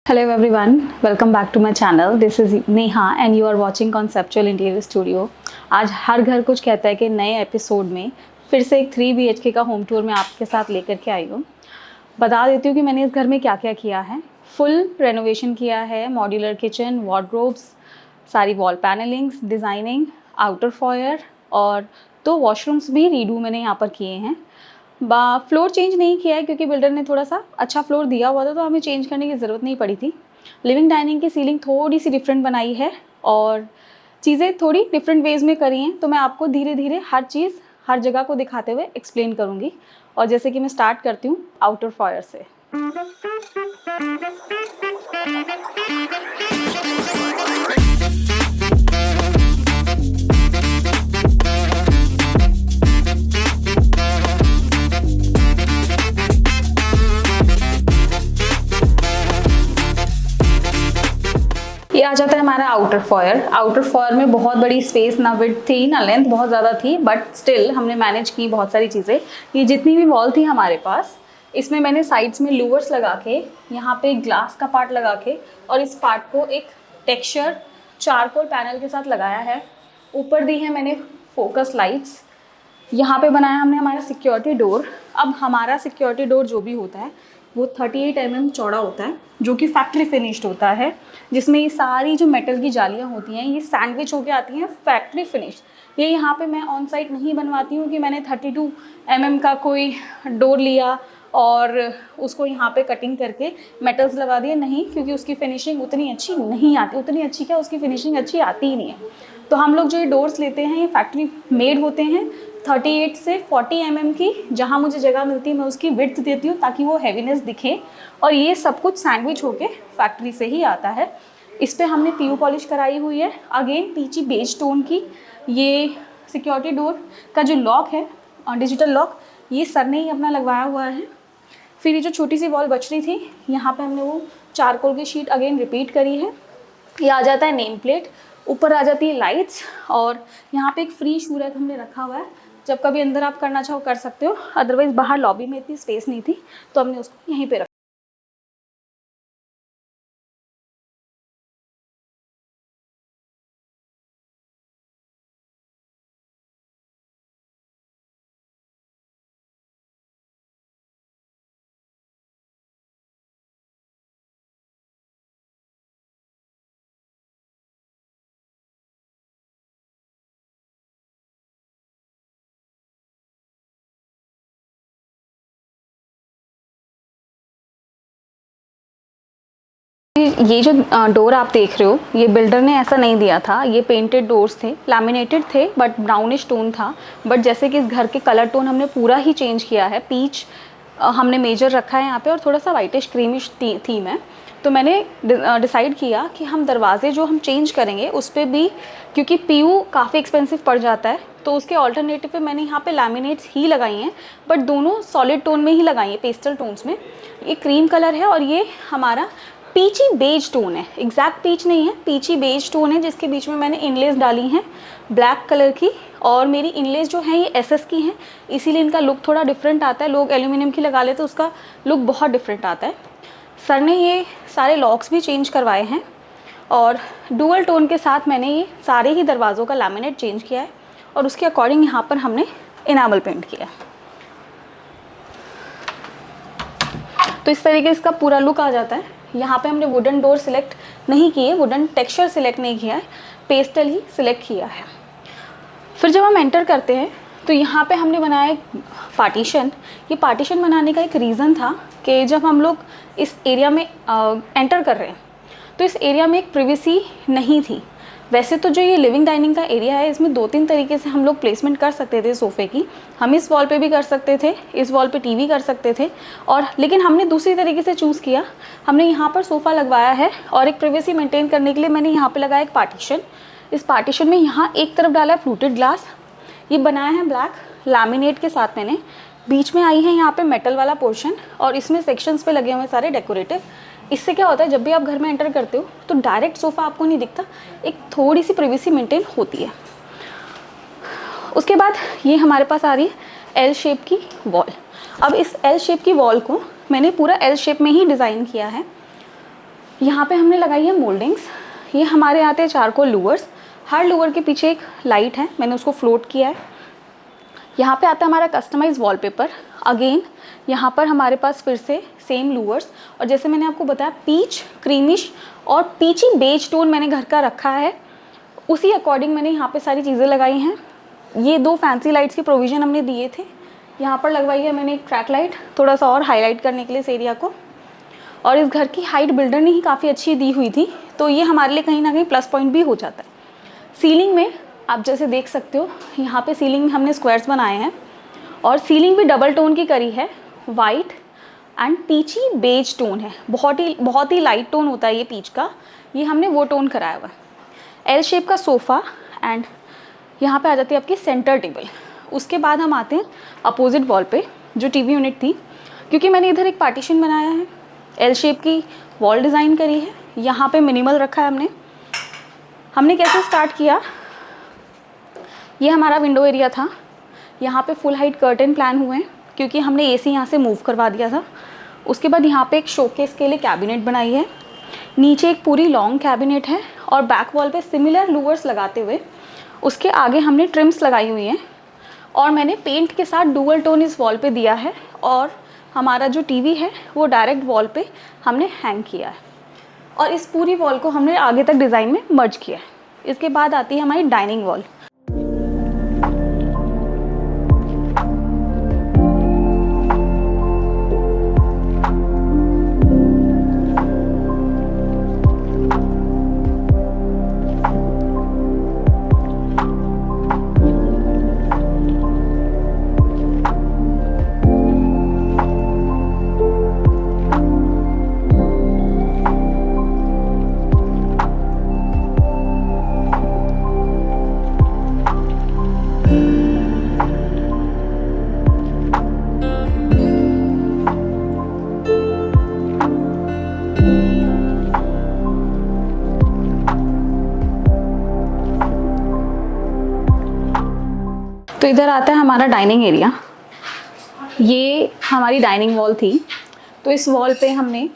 Hello everyone, welcome back to my channel. This is Neha and you are watching Conceptual Interior Studio. आज हर घर कुछ कहता है कि नए एपिसोड में फिर से एक 3 BHK का होम टूर मैं आपके साथ लेकर के आई हूँ। बता देती हूँ कि मैंने इस घर में क्या क्या किया है। फुल रेनोवेशन किया है, मॉड्यूलर किचन, वार्डरोब्स, सारी वॉल पैनलिंग्स, डिज़ाइनिंग, आउटर फॉयर और 2 वॉशरूम्स भी रीडू मैंने यहाँ पर किए हैं। फ्लोर चेंज नहीं किया है क्योंकि बिल्डर ने थोड़ा सा अच्छा फ्लोर दिया हुआ था तो हमें चेंज करने की ज़रूरत नहीं पड़ी थी। लिविंग डाइनिंग की सीलिंग थोड़ी सी डिफरेंट बनाई है और चीज़ें थोड़ी डिफरेंट वेज में करी हैं, तो मैं आपको धीरे धीरे हर चीज़ हर जगह को दिखाते हुए एक्सप्लेन करूँगी। और जैसे कि मैं स्टार्ट करती हूँ आउटर फॉयर से। ये आ जाता है हमारा आउटर फॉयर। आउटर फॉयर में बहुत बड़ी स्पेस, ना विड्थ थी ना लेंथ बहुत ज़्यादा थी, बट स्टिल हमने मैनेज की बहुत सारी चीज़ें। ये जितनी भी वॉल थी हमारे पास, इसमें मैंने साइड्स में लूवर्स लगा के, यहाँ पे ग्लास का पार्ट लगा के और इस पार्ट को एक टेक्सचर चारकोल पैनल के साथ लगाया है। ऊपर दी है मैंने फोकस लाइट्स। यहाँ पे बनाया हमने हमारा सिक्योरिटी डोर। अब हमारा सिक्योरिटी डोर जो भी होता है वो 38 mm चौड़ा होता है, जो कि फैक्ट्री फिनिश्ड होता है, जिसमें ये सारी जो मेटल की जालियाँ होती हैं ये सैंडविच होके आती हैं फैक्ट्री फिनिश्ड। ये यहाँ पे मैं ऑन साइट नहीं बनवाती हूँ कि मैंने 32 mm का कोई डोर लिया और उसको यहाँ पे कटिंग करके मेटल्स लगा दिए, नहीं, क्योंकि उसकी फिनिशिंग उतनी अच्छी नहीं आती। उतनी अच्छी क्या, उसकी फिनिशिंग अच्छी आती ही नहीं है। तो हम लोग जो ये डोर्स लेते हैं ये फैक्ट्री मेड होते हैं। 38 से 40 mm की जहाँ मुझे जगह मिलती है मैं उसकी विड्थ देती हूँ ताकि वो हैवीनेस दिखे। और ये सब कुछ सैंडविच होके फैक्ट्री से ही आता है। इस पर हमने पीयू पॉलिश कराई हुई है, अगेन पीची बेज टोन की। ये सिक्योरिटी डोर का जो लॉक है, डिजिटल लॉक, ये सर ने ही अपना लगवाया हुआ है। फिर ये जो छोटी सी वॉल बच रही थी, यहाँ पे हमने वो चारकोल की शीट अगेन रिपीट करी है। ये आ जाता है नेम प्लेट, ऊपर आ जाती है लाइट्स और यहाँ पे एक फ्री शू रैक हमने रखा हुआ है। जब कभी अंदर आप करना चाहो कर सकते हो, अदरवाइज़ बाहर लॉबी में इतनी स्पेस नहीं थी तो हमने उसको यहीं पे रखा। ये जो डोर आप देख रहे हो, ये बिल्डर ने ऐसा नहीं दिया था। ये पेंटेड डोर्स थे, लैमिनेटेड थे, बट ब्राउनिश टोन था। बट जैसे कि इस घर के कलर टोन हमने पूरा ही चेंज किया है। पीच हमने मेजर रखा है यहाँ पे और थोड़ा सा वाइटिश क्रीमिश थीम है। तो मैंने डिसाइड किया कि हम दरवाजे जो हम चेंज करेंगे उस पर भी, क्योंकि पीयू काफ़ी एक्सपेंसिव पड़ जाता है, तो उसके ऑल्टरनेटिव पे मैंने यहाँ पे लैमिनेट्स ही लगाई हैं, बट दोनों सॉलिड टोन में ही लगाई हैं, पेस्टल टोन्स में। ये क्रीम कलर है और ये हमारा पीची बेज टोन है। एग्जैक्ट पीच नहीं है, पीची बेज टोन है, जिसके बीच में मैंने इनलेस डाली हैं ब्लैक कलर की। और मेरी इनलेस जो हैं ये एसएस की हैं, इसीलिए इनका लुक थोड़ा डिफरेंट आता है। लोग एल्यूमिनियम की लगा लेते तो उसका लुक बहुत डिफरेंट आता है। सर ने ये सारे लॉक्स भी चेंज करवाए हैं और डुअल टोन के साथ मैंने ये सारे ही दरवाज़ों का लैमिनेट चेंज किया है और उसके अकॉर्डिंग यहाँ पर हमने इनामल पेंट किया है। तो इस तरीके से इसका पूरा लुक आ जाता है। यहाँ पे हमने वुडन डोर सिलेक्ट नहीं किए, वुडन टेक्सचर सिलेक्ट नहीं किया है, पेस्टल ही सिलेक्ट किया है। फिर जब हम एंटर करते हैं तो यहाँ पे हमने बनाया एक पार्टीशन। ये पार्टीशन बनाने का एक रीज़न था कि जब हम लोग इस एरिया में एंटर कर रहे हैं तो इस एरिया में एक प्रिवेसी नहीं थी। वैसे तो जो ये लिविंग डाइनिंग का एरिया है, इसमें 2-3 तरीके से हम लोग प्लेसमेंट कर सकते थे सोफ़े की। हम इस वॉल पे भी कर सकते थे, इस वॉल पे टीवी कर सकते थे, और लेकिन हमने दूसरी तरीके से चूज़ किया। हमने यहाँ पर सोफ़ा लगवाया है और एक प्राइवेसी मेंटेन करने के लिए मैंने यहाँ पे लगाया एक पार्टीशन। इस पार्टीशन में यहाँ एक तरफ डाला है फ्लूटेड ग्लास, ये बनाया है ब्लैक लैमिनेट के साथ। मैंने बीच में आई है यहाँ पे मेटल वाला पोर्शन और इसमें सेक्शंस पे लगे हुए सारे डेकोरेटिव। इससे क्या होता है, जब भी आप घर में एंटर करते हो तो डायरेक्ट सोफ़ा आपको नहीं दिखता, एक थोड़ी सी प्राइवेसी मेंटेन होती है। उसके बाद ये हमारे पास आ रही है एल शेप की वॉल। अब इस एल शेप की वॉल को मैंने पूरा एल शेप में ही डिज़ाइन किया है। यहाँ पे हमने लगाई है मोल्डिंग्स। ये हमारे आते हैं चारकोल लूवर्स। हर लूवर के पीछे एक लाइट है, मैंने उसको फ्लोट किया है। यहाँ पे आता है हमारा कस्टमाइज वॉलपेपर। अगेन यहाँ पर हमारे पास फिर से सेम लूवर्स, और जैसे मैंने आपको बताया पीच, क्रीमिश और पीची बेज टोन मैंने घर का रखा है, उसी अकॉर्डिंग मैंने यहाँ पे सारी चीज़ें लगाई हैं। ये 2 फैंसी लाइट्स के प्रोविज़न हमने दिए थे, यहाँ पर लगवाई है मैंने एक ट्रैक लाइट, थोड़ा सा और हाईलाइट करने के लिए इस एरिया को। और इस घर की हाइट बिल्डर ने ही काफ़ी अच्छी दी हुई थी, तो ये हमारे लिए कहीं ना कहीं प्लस पॉइंट भी हो जाता है। सीलिंग में आप जैसे देख सकते हो, यहाँ पे सीलिंग में हमने स्क्वायर्स बनाए हैं, और सीलिंग भी डबल टोन की करी है, white and Peechi beige tone है। बहुत ही लाइट टोन होता है ये पीच का, ये हमने वो टोन कराया हुआ है। एल शेप का सोफ़ा, एंड यहाँ पे आ जाती है आपकी सेंटर टेबल। उसके बाद हम आते हैं अपोजिट वॉल पे, जो टीवी यूनिट थी, क्योंकि मैंने इधर एक पार्टीशन बनाया है, एल शेप की वॉल डिज़ाइन करी है, यहाँ पे मिनिमल रखा है हमने कैसे स्टार्ट किया, ये हमारा विंडो एरिया था, यहाँ पे फुल हाइट कर्टन प्लान हुए हैं क्योंकि हमने एसी यहाँ से मूव करवा दिया था। उसके बाद यहाँ पे एक शोकेस के लिए कैबिनेट बनाई है, नीचे एक पूरी लॉन्ग कैबिनेट है, और बैक वॉल पे सिमिलर लूवर्स लगाते हुए उसके आगे हमने ट्रिम्स लगाई हुई हैं, और मैंने पेंट के साथ डुअल टोन इस वॉल पे दिया है, और हमारा जो टीवी है वो डायरेक्ट वॉल पे हमने हैंग किया है, और इस पूरी वॉल को हमने आगे तक डिज़ाइन में मर्ज किया है। इसके बाद आती है हमारी डाइनिंग वॉल। तो इधर आता है हमारा डाइनिंग एरिया। ये हमारी डाइनिंग वॉल थी, तो इस वॉल पे हमने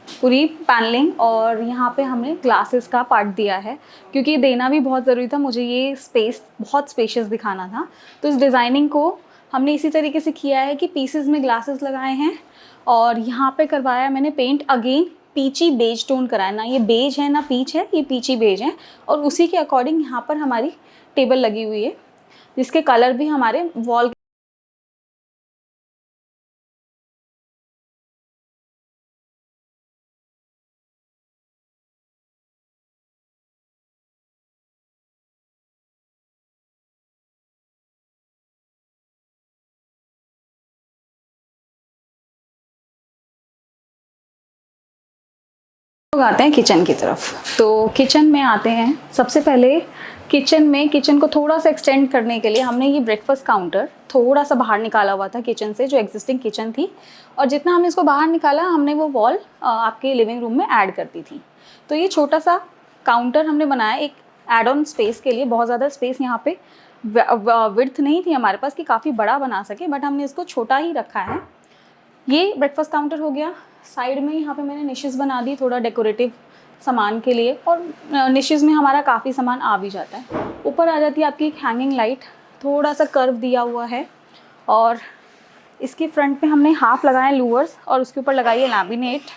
पूरी पैनलिंग और यहाँ पे हमने ग्लासेस का पार्ट दिया है, क्योंकि देना भी बहुत ज़रूरी था, मुझे ये स्पेस बहुत स्पेशियस दिखाना था। तो इस डिज़ाइनिंग को हमने इसी तरीके से किया है कि पीसेस में ग्लासेस लगाए हैं, और यहाँ पे करवाया मैंने पेंट अगेन पीची बेज टोन कराया, ना ये बेज है ना पीच है, ये पीची बेज है, और उसी के अकॉर्डिंग यहाँ पर हमारी टेबल लगी हुई है, जिसके कलर भी हमारे वॉल लोग आते हैं किचन की तरफ। तो किचन में आते हैं, सबसे पहले किचन को थोड़ा सा एक्सटेंड करने के लिए हमने ये ब्रेकफास्ट काउंटर थोड़ा सा बाहर निकाला हुआ था किचन से, जो एग्जिस्टिंग किचन थी, और जितना हमने इसको बाहर निकाला हमने वो वॉल आपके लिविंग रूम में ऐड कर दी थी। तो ये छोटा सा काउंटर हमने बनाया एक एड ऑन स्पेस के लिए। बहुत ज़्यादा स्पेस यहाँ पे विड्थ नहीं थी हमारे पास कि काफ़ी बड़ा बना सके, बट हमने इसको छोटा ही रखा है। ये ब्रेकफास्ट काउंटर हो गया। साइड में यहाँ पे मैंने निशेस बना दी थोड़ा डेकोरेटिव सामान के लिए, और निशेस में हमारा काफ़ी सामान आ भी जाता है। ऊपर आ जाती है आपकी एक हैंगिंग लाइट, थोड़ा सा कर्व दिया हुआ है, और इसकी फ्रंट पे हमने हाफ लगाए हैं लूवर्स, और उसके ऊपर लगाई है लैमिनेट।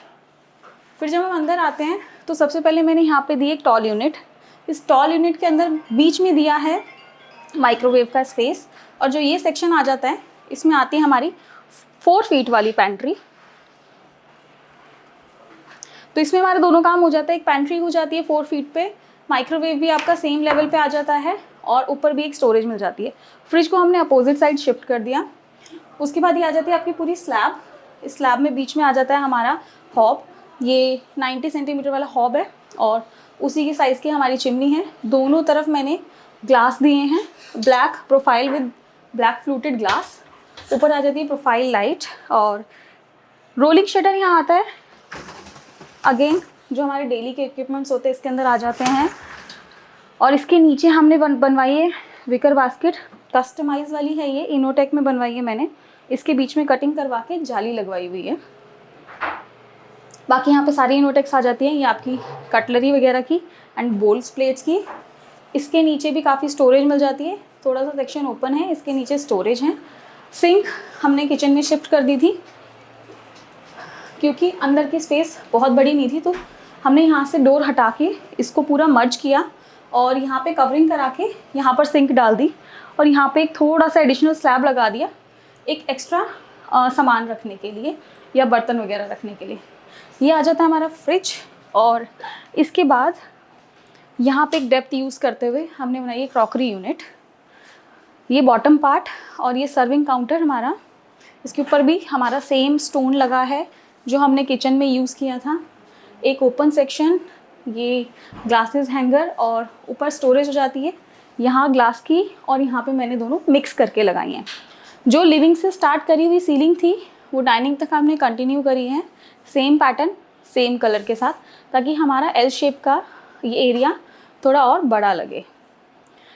फिर जब हम अंदर आते हैं तो सबसे पहले मैंने यहाँ पे दी एक टॉल यूनिट। इस टॉल यूनिट के अंदर बीच में दिया है माइक्रोवेव का स्पेस, और जो ये सेक्शन आ जाता है इसमें आती है हमारी 4 फीट वाली पैंट्री। तो इसमें हमारे दोनों काम हो जाता है, एक पैंट्री हो जाती है 4 फीट पे, माइक्रोवेव भी आपका सेम लेवल पे आ जाता है, और ऊपर भी एक स्टोरेज मिल जाती है। फ्रिज को हमने अपोजिट साइड शिफ्ट कर दिया। उसके बाद ये आ जाती है आपकी पूरी स्लैब। इस स्लैब में बीच में आ जाता है हमारा हॉब, ये 90 सेंटीमीटर वाला हॉब है, और उसी की साइज़ की हमारी चिमनी है। दोनों तरफ मैंने ग्लास दिए हैं, black profile with black fluted glass. ऊपर आ जाती है प्रोफाइल लाइट, और रोलिंग शटर यहाँ आता है। अगेन जो हमारे डेली के इक्विपमेंट्स होते हैं इसके अंदर आ जाते हैं, और इसके नीचे हमने बनवाई है विकर बास्केट, कस्टमाइज वाली है ये, इनोटेक में बनवाई है मैंने। इसके बीच में कटिंग करवा के जाली लगवाई हुई है। बाकी यहाँ पे सारी इनोटेक्स आ जाती हैं, ये आपकी कटलरी वगैरह की एंड बोल्स प्लेट्स की। इसके नीचे भी काफ़ी स्टोरेज मिल जाती है, थोड़ा सा सेक्शन ओपन है, इसके नीचे स्टोरेज है। सिंक हमने किचन में शिफ्ट कर दी थी क्योंकि अंदर की स्पेस बहुत बड़ी नहीं थी, तो हमने यहाँ से डोर हटा के इसको पूरा मर्ज किया और यहाँ पे कवरिंग करा के यहाँ पर सिंक डाल दी और यहाँ पे एक थोड़ा सा एडिशनल स्लैब लगा दिया एक एक्स्ट्रा सामान रखने के लिए या बर्तन वगैरह रखने के लिए। ये आ जाता है हमारा फ्रिज। और इसके बाद यहाँ पे एक डेप्थ यूज़ करते हुए हमने बनाई है क्रॉकरी यूनिट। ये बॉटम पार्ट और ये सर्विंग काउंटर हमारा, इसके ऊपर भी हमारा सेम स्टोन लगा है जो हमने किचन में यूज़ किया था। एक ओपन सेक्शन, ये ग्लासेस हैंगर और ऊपर स्टोरेज हो जाती है यहाँ ग्लास की, और यहाँ पे मैंने दोनों मिक्स करके लगाई हैं। जो लिविंग से स्टार्ट करी हुई सीलिंग थी वो डाइनिंग तक हमने कंटिन्यू करी है, सेम पैटर्न सेम कलर के साथ, ताकि हमारा एल शेप का ये एरिया थोड़ा और बड़ा लगे।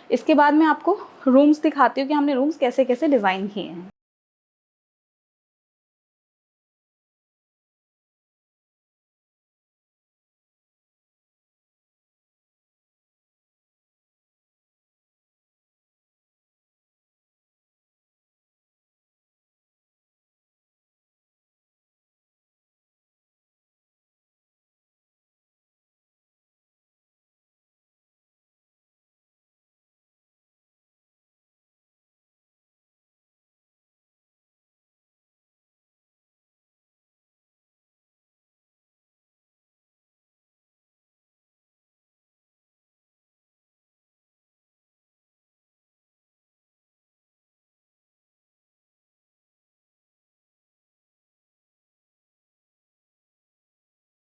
इसके बाद मैं आपको रूम्स दिखाती हूँ कि हमने रूम्स कैसे कैसे डिज़ाइन किए हैं।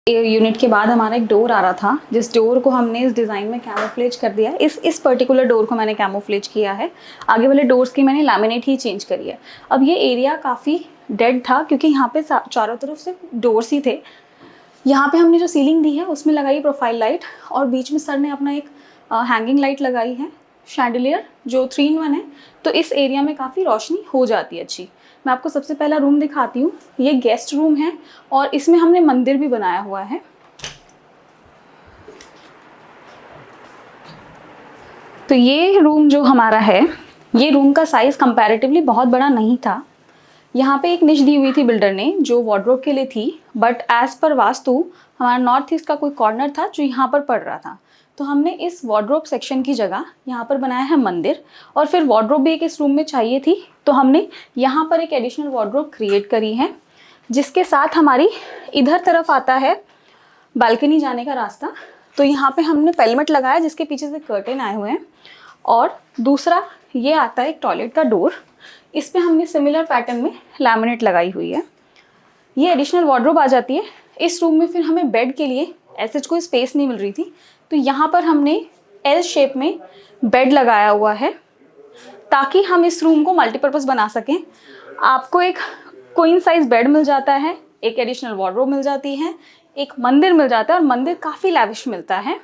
यूनिट के बाद हमारा एक डोर आ रहा था, जिस डोर को हमने इस डिज़ाइन में कैमोफ्लेज कर दिया है। इस पर्टिकुलर डोर को मैंने कैमोफ्लेज किया है, आगे वाले डोर्स की मैंने लैमिनेट ही चेंज करी है। अब ये एरिया काफ़ी डेड था क्योंकि यहाँ पे चारों तरफ से डोर्स ही थे। यहाँ पे हमने जो सीलिंग दी है उसमें लगाई प्रोफाइल लाइट और बीच में सर ने अपना एक हैंगिंग लाइट लगाई है शैंडलियर जो 3 in 1 है, तो इस एरिया में काफ़ी रोशनी हो जाती है अच्छी। मैं आपको सबसे पहला रूम दिखाती हूँ। ये गेस्ट रूम है और इसमें हमने मंदिर भी बनाया हुआ है। तो ये रूम जो हमारा है, ये रूम का साइज़ कंपैरेटिवली बहुत बड़ा नहीं था। यहाँ पे एक निश दी हुई थी बिल्डर ने जो वार्डरोब के लिए थी, बट एज पर वास्तु हमारा नॉर्थ ईस्ट का कोई कॉर्नर था जो यहाँ पर पड़ रहा था, तो हमने इस वार्डरोब सेक्शन की जगह यहाँ पर बनाया है मंदिर। और फिर वार्डरोब भी एक इस रूम में चाहिए थी, तो हमने यहाँ पर एक एडिशनल वार्डरोब क्रिएट करी है, जिसके साथ हमारी इधर तरफ आता है बालकनी जाने का रास्ता। तो यहाँ पे हमने पेलमेट लगाया जिसके पीछे से कर्टेन आए हुए हैं। और दूसरा ये आता है एक टॉयलेट का डोर, इस पे हमने सिमिलर पैटर्न में लैमिनेट लगाई हुई है। ये एडिशनल वार्डरोब आ जाती है। इस रूम में फिर हमें बेड के लिए ऐसे कोई स्पेस नहीं मिल रही थी, तो यहाँ पर हमने एल शेप में बेड लगाया हुआ है ताकि हम इस रूम को मल्टीपर्पज़ बना सकें। आपको एक क्वीन साइज बेड मिल जाता है, एक एडिशनल वार्डरोब मिल जाती है, एक मंदिर मिल जाता है और मंदिर काफ़ी लैविश मिलता है।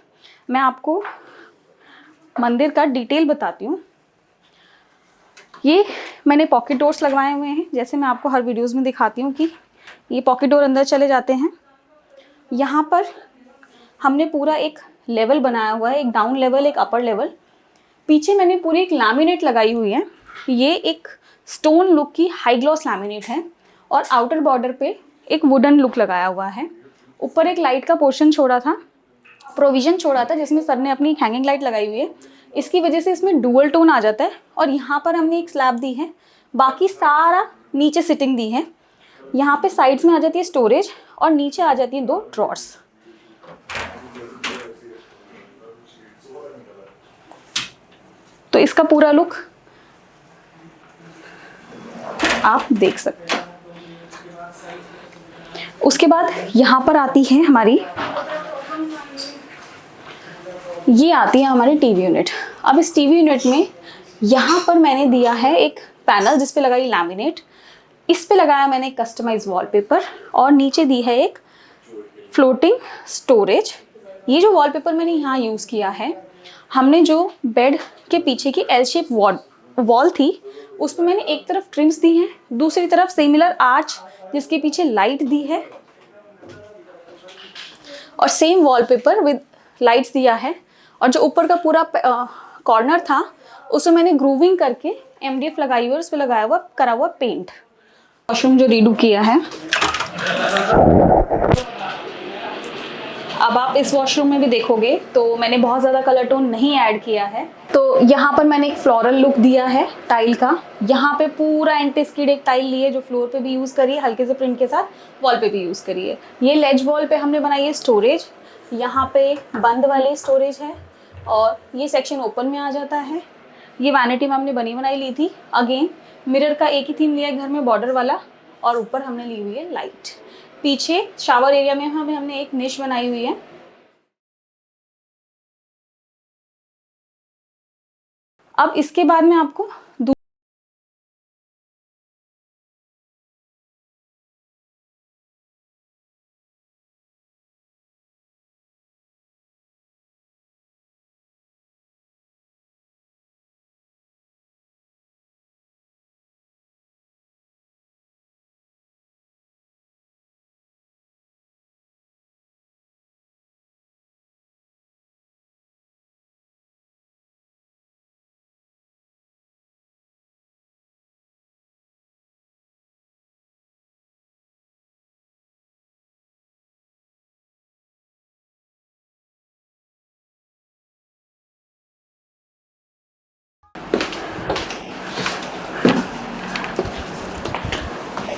मैं आपको मंदिर का डिटेल बताती हूँ। ये मैंने पॉकेट डोर्स लगवाए हुए हैं, जैसे मैं आपको हर वीडियोज़ में दिखाती हूँ कि ये पॉकेट डोर अंदर चले जाते हैं। यहाँ पर हमने पूरा एक लेवल बनाया हुआ है, एक डाउन लेवल एक अपर लेवल। पीछे मैंने पूरी एक लैमिनेट लगाई हुई है, ये एक स्टोन लुक की हाई ग्लॉस लैमिनेट है और आउटर बॉर्डर पे एक वुडन लुक लगाया हुआ है। ऊपर एक लाइट का पोर्शन छोड़ा था, प्रोविज़न छोड़ा था, जिसमें सर ने अपनी हैंगिंग लाइट लगाई हुई है। इसकी वजह से इसमें डुअल टोन आ जाता है। और यहाँ पर हमने एक स्लैब दी है, बाकी सारा नीचे सिटिंग दी है। यहाँ पे साइड्स में आ जाती है स्टोरेज और नीचे आ जाती है 2 ड्रॉर्स। तो इसका पूरा लुक आप देख सकते हैं। उसके बाद यहाँ पर आती है हमारी, ये आती है हमारी टीवी यूनिट। अब इस टीवी यूनिट में यहाँ पर मैंने दिया है एक पैनल जिस पे लगाई लैमिनेट, इस पे लगाया मैंने कस्टमाइज वॉलपेपर और नीचे दी है एक फ्लोटिंग स्टोरेज। ये जो वॉलपेपर मैंने यहाँ यूज़ किया है, हमने जो बेड के पीछे की एल शेप वॉल थी उस पर मैंने एक तरफ ट्रिम्स दी हैं, दूसरी तरफ सिमिलर आर्च जिसके पीछे लाइट दी है। और सेम वॉलपेपर विद लाइट्स दिया है। और जो ऊपर का पूरा कॉर्नर था उसमें मैंने ग्रूविंग करके MDF लगाई हुई है और उस पर लगाया हुआ करा हुआ पेंट। वॉशरूम जो रीडू किया है, अब आप इस वॉशरूम में भी देखोगे तो मैंने बहुत ज़्यादा कलर टोन नहीं ऐड किया है। तो यहाँ पर मैंने एक फ्लोरल लुक दिया है टाइल का। यहाँ पे पूरा एंटी स्किड एक टाइल ली है जो फ्लोर पे भी यूज़ करी है, हल्के से प्रिंट के साथ वॉल पे भी यूज़ करी है। ये लेज वॉल पे हमने बनाई है स्टोरेज, यहाँ पे बंद वाली स्टोरेज है और ये सेक्शन ओपन में आ जाता है। ये वैनिटी में हमने बनी बनाई ली थी। अगेन मिरर का एक ही थीम लिया है घर में, बॉर्डर वाला, और ऊपर हमने ली हुई है लाइट। पीछे शावर एरिया में हमने एक निश बनाई हुई है। अब इसके बाद में आपको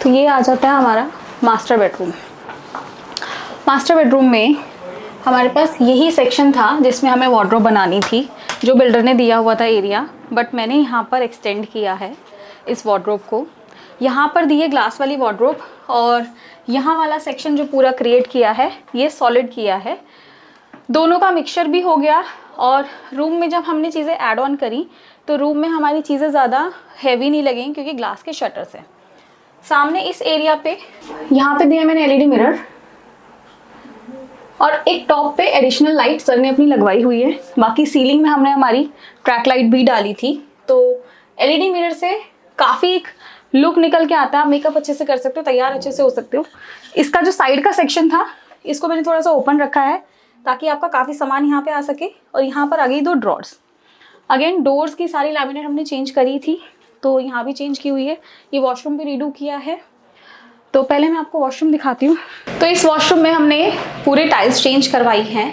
तो ये आ जाता है हमारा मास्टर बेडरूम। मास्टर बेडरूम में हमारे पास यही सेक्शन था जिसमें हमें वार्डरोब बनानी थी, जो बिल्डर ने दिया हुआ था एरिया, बट मैंने यहाँ पर एक्सटेंड किया है इस वार्डरोब को। यहाँ पर दी है ग्लास वाली वार्डरोब और यहाँ वाला सेक्शन जो पूरा क्रिएट किया है ये सॉलिड किया है। दोनों का मिक्सचर भी हो गया और रूम में जब हमने चीज़ें ऐड ऑन करी तो रूम में हमारी चीज़ें ज़्यादा हैवी नहीं लगेंगी क्योंकि ग्लास के शटर्स हैं। सामने इस एरिया पे यहाँ पे दिया मैंने LED मिरर और एक टॉप पे एडिशनल लाइट सर ने अपनी लगवाई हुई है। बाकी सीलिंग में हमने हमारी ट्रैक लाइट भी डाली थी। तो LED मिरर से काफ़ी एक लुक निकल के आता है। आप मेकअप अच्छे से कर सकते हो, तैयार अच्छे से हो सकते हो। इसका जो साइड का सेक्शन था इसको मैंने थोड़ा सा ओपन रखा है ताकि आपका काफ़ी सामान यहाँ पे आ सके। और यहाँ पर आ गई 2 ड्रॉर्स। अगेन डोर्स की सारी लैमिनेट हमने चेंज करी थी तो यहाँ भी चेंज की हुई है। ये वॉशरूम भी रीडू किया है। तो पहले मैं आपको वॉशरूम दिखाती हूँ। तो इस वॉशरूम में हमने पूरे टाइल्स चेंज करवाई हैं।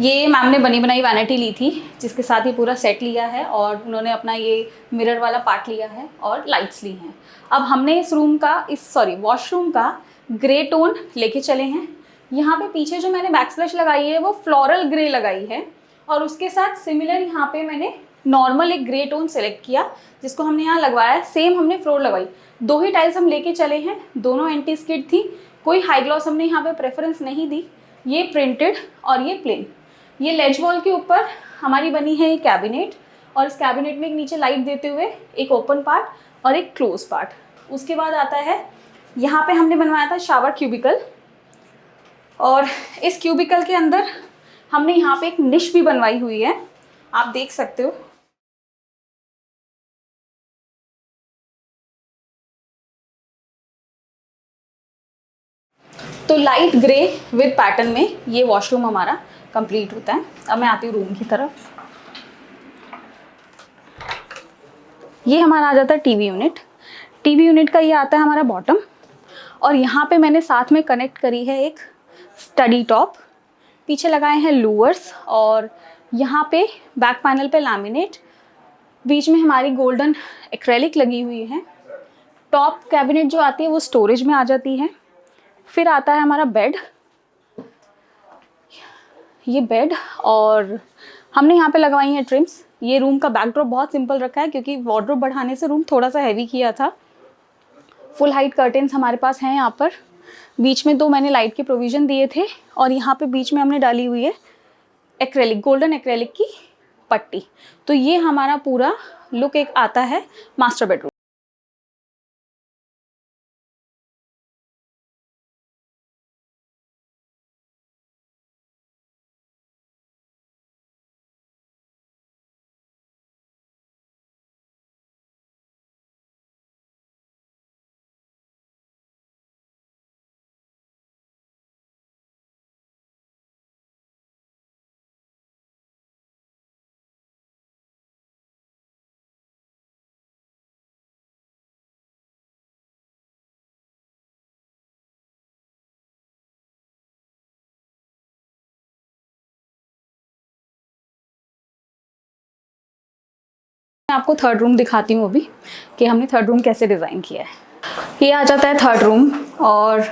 ये मैम ने बनी बनाई वैनिटी ली थी जिसके साथ ही पूरा सेट लिया है और उन्होंने अपना ये मिरर वाला पार्ट लिया है और लाइट्स ली हैं। अब हमने इस वॉशरूम का ग्रे टोन लेके चले हैं। यहाँ पे पीछे जो मैंने बैकस्लैश लगाई है वो फ्लोरल ग्रे लगाई है और उसके साथ सिमिलर यहाँ पे मैंने नॉर्मल एक ग्रे टोन सेलेक्ट किया जिसको हमने यहाँ लगवाया। सेम हमने फ्लोर लगवाई। 2 ही टाइल्स हम लेके चले हैं, दोनों एंटी स्किड थी। कोई हाई ग्लॉस हमने यहाँ पे प्रेफरेंस नहीं दी। ये प्रिंटेड और ये प्लेन। ये लेज वॉल के ऊपर हमारी बनी है एक कैबिनेट और इस कैबिनेट में एक नीचे लाइट देते हुए एक ओपन पार्ट और एक क्लोज पार्ट। उसके बाद आता है यहाँ पे हमने बनवाया था शावर क्यूबिकल और इस क्यूबिकल के अंदर हमने यहाँ पे एक निश भी बनवाई हुई है, आप देख सकते हो। तो लाइट ग्रे विद पैटर्न में ये वॉशरूम हमारा कंप्लीट होता है। अब मैं आती हूँ रूम की तरफ। ये हमारा आ जाता है टीवी यूनिट। टीवी यूनिट का ये आता है हमारा बॉटम और यहाँ पे मैंने साथ में कनेक्ट करी है एक स्टडी टॉप। पीछे लगाए हैं लूवर्स और यहाँ पे बैक पैनल पे लैमिनेट। बीच में हमारी गोल्डन एक्रेलिक लगी हुई है। टॉप कैबिनेट जो आती है वो स्टोरेज में आ जाती है। फिर आता है हमारा बेड। ये बेड और हमने यहाँ पे लगवाई हैं ट्रिम्स। ये रूम का बैकड्रॉप बहुत सिंपल रखा है क्योंकि वार्डरोब बढ़ाने से रूम थोड़ा सा हैवी किया था। फुल हाइट कर्टेन्स हमारे पास हैं यहाँ पर। बीच में 2 मैंने लाइट के प्रोविज़न दिए थे और यहाँ पे बीच में हमने डाली हुई है एक्रेलिक, गोल्डन एक्रेलिक की पट्टी। तो ये हमारा पूरा लुक एक आता है मास्टर बेडरूम। मैं आपको थर्ड रूम दिखाती हूँ अभी कि हमने थर्ड रूम कैसे डिज़ाइन किया है। ये आ जाता है थर्ड रूम, और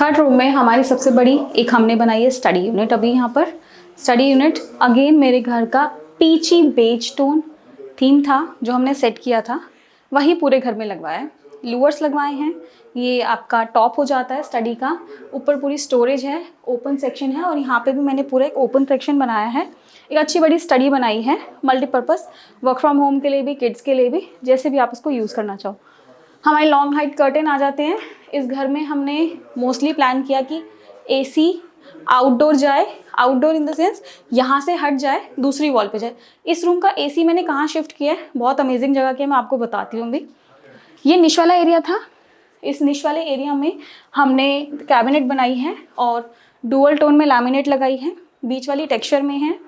थर्ड रूम में हमारी सबसे बड़ी एक हमने बनाई है स्टडी यूनिट। अभी यहाँ पर स्टडी यूनिट अगेन मेरे घर का पीची बेज टोन थीम था जो हमने सेट किया था, वही पूरे घर में लगवाया है। लूअर्स लगवाए हैं, ये आपका टॉप हो जाता है स्टडी का, ऊपर पूरी स्टोरेज है, ओपन सेक्शन है, और यहाँ पे भी मैंने पूरा एक ओपन सेक्शन बनाया है। एक अच्छी बड़ी स्टडी बनाई है, मल्टीपर्पज़, वर्क फ्रॉम होम के लिए भी, किड्स के लिए भी, जैसे भी आप इसको यूज़ करना चाहो। हमारे लॉन्ग हाइट कर्टेन आ जाते हैं। इस घर में हमने मोस्टली प्लान किया कि एसी आउटडोर जाए, आउटडोर इन द सेंस यहाँ से हट जाए, दूसरी वॉल पे जाए। इस रूम का एसी मैंने कहाँ शिफ्ट किया है, बहुत अमेजिंग जगह की है, मैं आपको बताती हूँ भी। ये निश वाला एरिया था, इस निश वाले एरिया में हमने कैबिनेट बनाई है और डुअल टोन में लैमिनेट लगाई है, बीच वाली टेक्सचर में है।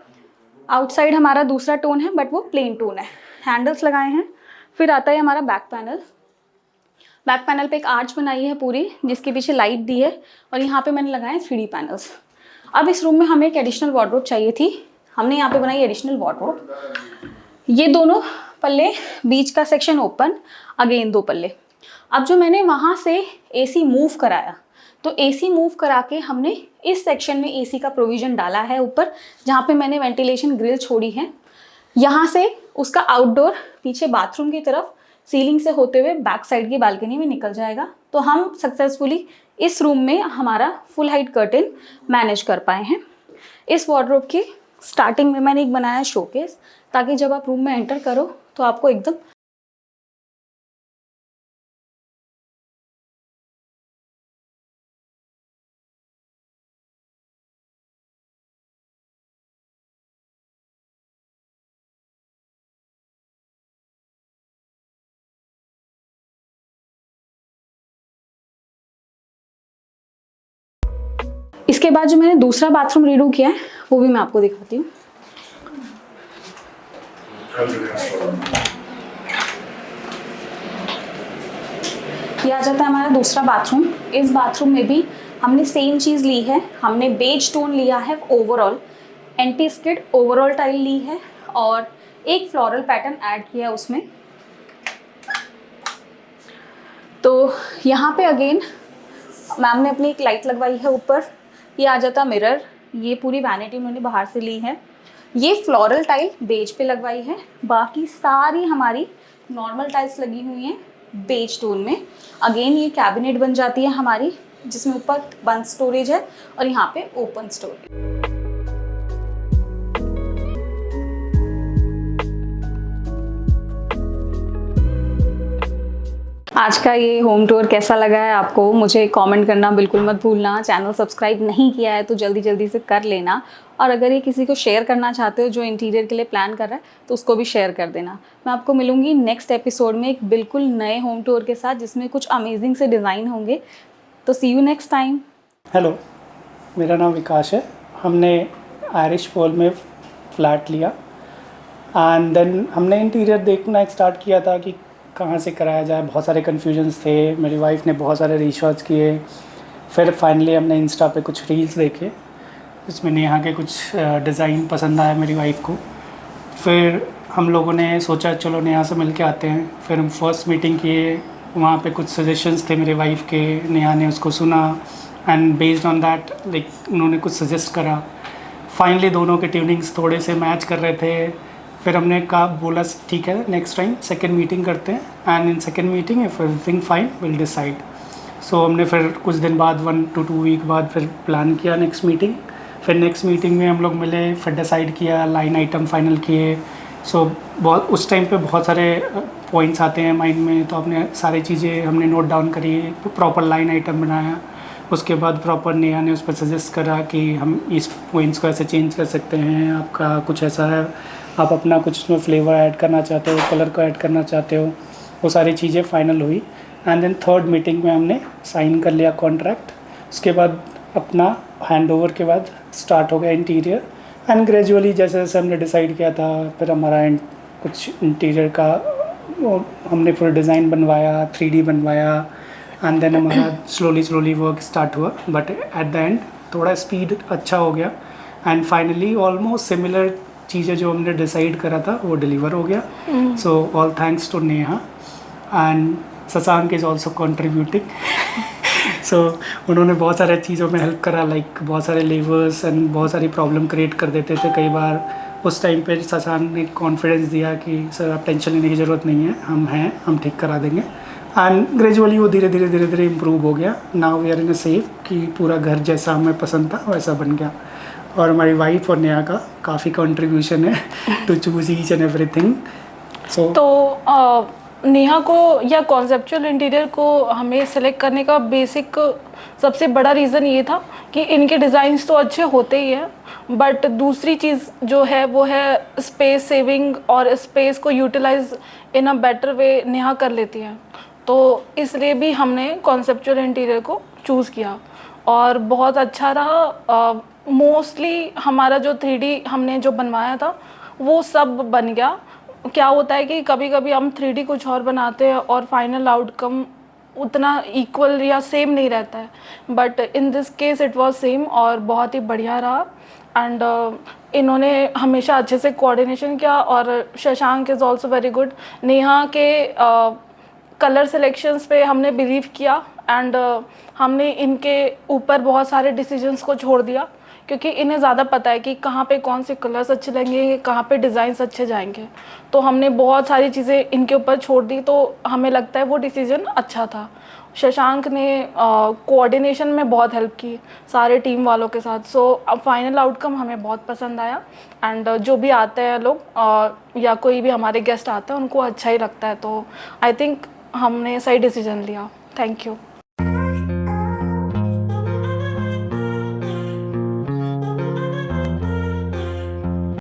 आउटसाइड हमारा दूसरा टोन है बट वो प्लेन टोन है, हैंडल्स लगाए हैं। फिर आता है हमारा बैक पैनल। बैक पैनल पे एक आर्च बनाई है पूरी, जिसके पीछे लाइट दी है, और यहाँ पे मैंने लगाए 3D पैनल्स। अब इस रूम में हमें एक एडिशनल वार्डरोब चाहिए थी, हमने यहाँ पे बनाई एडिशनल वार्डरोब। ये दोनों पल्ले, बीच का सेक्शन ओपन, अगेन 2 पल्ले। अब जो मैंने वहाँ से एसी मूव कराया, तो एसी मूव करा के हमने इस सेक्शन में एसी का प्रोविज़न डाला है ऊपर, जहाँ पे मैंने वेंटिलेशन ग्रिल छोड़ी है। यहाँ से उसका आउटडोर पीछे बाथरूम की तरफ सीलिंग से होते हुए बैक साइड की बालकनी में निकल जाएगा। तो हम सक्सेसफुली इस रूम में हमारा फुल हाइट कर्टेन मैनेज कर पाए हैं। इस वार्डरोब की स्टार्टिंग में मैंने एक बनाया शोकेस, ताकि जब आप रूम में एंटर करो तो आपको एकदम इसके बाद जो मैंने दूसरा बाथरूम रीडू किया है वो भी मैं आपको दिखाती हूँ। ये आ जाता है हमारा दूसरा बाथरूम। इस बाथरूम में भी हमने सेम चीज़ ली है, हमने बेज टोन लिया है, overall anti skid overall tile ली है, और एक फ्लोरल पैटर्न ऐड किया है उसमें। तो यहाँ पे अगेन मैम ने अपनी एक लाइट लगवाई है ऊपर। ये आ जाता मिरर, ये पूरी वैनिटी उन्होंने बाहर से ली है। ये फ्लोरल टाइल बेज पे लगवाई है, बाकी सारी हमारी नॉर्मल टाइल्स लगी हुई हैं बेज टोन में। अगेन ये कैबिनेट बन जाती है हमारी, जिसमें ऊपर बंद स्टोरेज है और यहाँ पे ओपन स्टोरेज। आज का ये होम टूर कैसा लगा है आपको, मुझे कमेंट करना बिल्कुल मत भूलना। चैनल सब्सक्राइब नहीं किया है तो जल्दी जल्दी से कर लेना, और अगर ये किसी को शेयर करना चाहते हो जो इंटीरियर के लिए प्लान कर रहा है तो उसको भी शेयर कर देना। मैं आपको मिलूंगी नेक्स्ट एपिसोड में एक बिल्कुल नए होम टूर के साथ, जिसमें कुछ अमेजिंग से डिज़ाइन होंगे। तो सी यू नेक्स्ट टाइम। हेलो, मेरा नाम विकास है। हमने आयरिश पॉल में फ्लैट लिया एंड देन हमने इंटीरियर देखना स्टार्ट किया था कि कहाँ से कराया जाए। बहुत सारे कन्फ्यूजन्स थे, मेरी वाइफ ने बहुत सारे रिसर्च किए। फिर फाइनली हमने इंस्टा पे कुछ रील्स देखे जिसमें नेहा के कुछ डिज़ाइन पसंद आया मेरी वाइफ को। फिर हम लोगों ने सोचा चलो नेहा से मिल के आते हैं। फिर हम फर्स्ट मीटिंग किए, वहाँ पे कुछ सजेशंस थे मेरे वाइफ के, नेहा ने उसको सुना and based on that like उन्होंने कुछ सजेस्ट करा। फाइनली दोनों के ट्यूनिंग्स थोड़े से मैच कर रहे थे। फिर हमने कहा, बोला ठीक है नेक्स्ट टाइम सेकंड मीटिंग करते हैं, and in second meeting if everything fine will decide. So हमने फिर कुछ दिन बाद 1 to 2 वीक बाद फिर प्लान किया नेक्स्ट मीटिंग। फिर नेक्स्ट मीटिंग में हम लोग मिले, फिर डिसाइड किया, लाइन आइटम फाइनल किए। सो बहुत उस टाइम पे बहुत सारे पॉइंट्स आते हैं माइंड में, तो अपने सारी चीज़ें हमने नोट डाउन करी, प्रॉपर लाइन आइटम बनाया। उसके बाद प्रॉपर नेहा ने उस पर सजेस्ट करा कि हम इस पॉइंट्स को ऐसे चेंज कर सकते हैं, आपका कुछ ऐसा है, आप अपना कुछ उसमें फ्लेवर ऐड करना चाहते हो, कलर को ऐड करना चाहते हो, वो सारी चीज़ें फाइनल हुई। एंड देन थर्ड मीटिंग में हमने साइन कर लिया कॉन्ट्रैक्ट। उसके बाद अपना हैंडओवर के बाद स्टार्ट हो गया इंटीरियर, एंड ग्रेजुअली जैसे जैसे हमने डिसाइड किया था, फिर हमारा कुछ इंटीरियर का हमने पूरा डिज़ाइन बनवाया, 3D बनवाया, एंड देन हमारा स्लोली वर्क स्टार्ट हुआ। बट एट द एंड थोड़ा स्पीड अच्छा हो गया, एंड फाइनली ऑलमोस्ट सिमिलर चीज़ें जो हमने डिसाइड करा था वो डिलीवर हो गया. So all thanks to Neha and Shashank is also contributing. So उन्होंने बहुत सारे चीज़ों में हेल्प करा, लाइक बहुत सारे लेवर्स एंड बहुत सारी प्रॉब्लम क्रिएट कर देते थे कई बार. उस टाइम पे शशांक ने कॉन्फिडेंस दिया कि सर आप टेंशन लेने की ज़रूरत नहीं है, हम हैं, हम ठीक करा देंगे. एंड ग्रेजुअली वो धीरे धीरे इम्प्रूव हो गया. Now we are in a safe कि पूरा घर जैसा हमें पसंद था वैसा बन गया. और हमारी वाइफ और नेहा का काफ़ी कंट्रीब्यूशन है to choose each and everything. So तो नेहा को या कॉन्सेप्चुअल इंटीरियर को हमें सेलेक्ट करने का बेसिक सबसे बड़ा रीज़न ये था कि इनके डिज़ाइंस तो अच्छे होते ही हैं, बट दूसरी चीज़ जो है वो है स्पेस सेविंग और स्पेस को utilise in a better way Neha कर लेती है. तो इसलिए भी हमने कॉन्सेप्चुअल इंटीरियर को चूज़ किया और बहुत अच्छा रहा. मोस्टली हमारा जो 3D हमने जो बनवाया था वो सब बन गया. क्या होता है कि कभी कभी हम 3D कुछ और बनाते हैं और फाइनल आउटकम उतना इक्वल या सेम नहीं रहता है, but in this case it was same और बहुत ही बढ़िया रहा. एंड इन्होंने हमेशा अच्छे से कोऑर्डिनेशन किया और Shashank is also very good. Neha के कलर सिलेक्शंस पे हमने बिलीव किया एंड हमने इनके ऊपर बहुत सारे डिसीजंस को छोड़ दिया क्योंकि इन्हें ज़्यादा पता है कि कहाँ पे कौन से कलर्स अच्छे लगेंगे, कहाँ पे डिज़ाइंस अच्छे जाएंगे. तो हमने बहुत सारी चीज़ें इनके ऊपर छोड़ दी, तो हमें लगता है वो डिसीजन अच्छा था. शशांक ने कोऑर्डिनेशन में बहुत हेल्प की सारे टीम वालों के साथ. सो अब फाइनल आउटकम हमें बहुत पसंद आया एंड जो भी आते हैं लोग या कोई भी हमारे गेस्ट आते हैं उनको अच्छा ही लगता है. तो आई थिंक हमने सही डिसीजन लिया. Thank you.